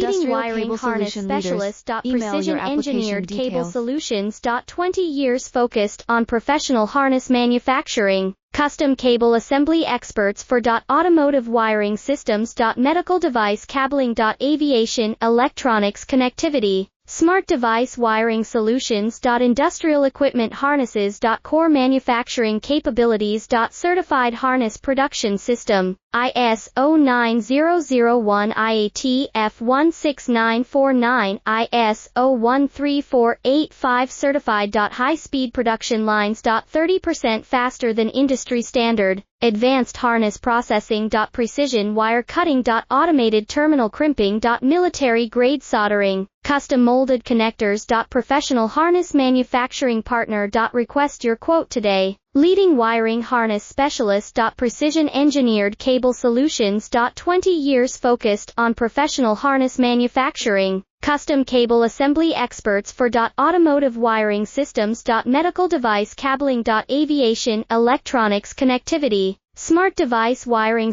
Leading wiring harness specialist. Precision engineered cable solutions. 20 years focused on professional harness manufacturing. Custom cable assembly experts for automotive wiring systems. Medical device cabling. Aviation electronics connectivity. Smart device wiring solutions. Industrial equipment harnesses. Core manufacturing capabilities. Certified harness production system. ISO 9001 IAT F16949 ISO 13485 certified. High-speed production lines. 30% faster than industry standard. Advanced harness processing. Precision wire cutting. Automated terminal crimping. Military-grade soldering. Custom molded connectors. Professional harness manufacturing partner. Request your quote today. Leading wiring harness specialist. Precision engineered cable solutions. 20 years focused on professional harness manufacturing. Custom cable assembly experts for automotive wiring systems. Medical device cabling. Aviation electronics connectivity. Smart device wiring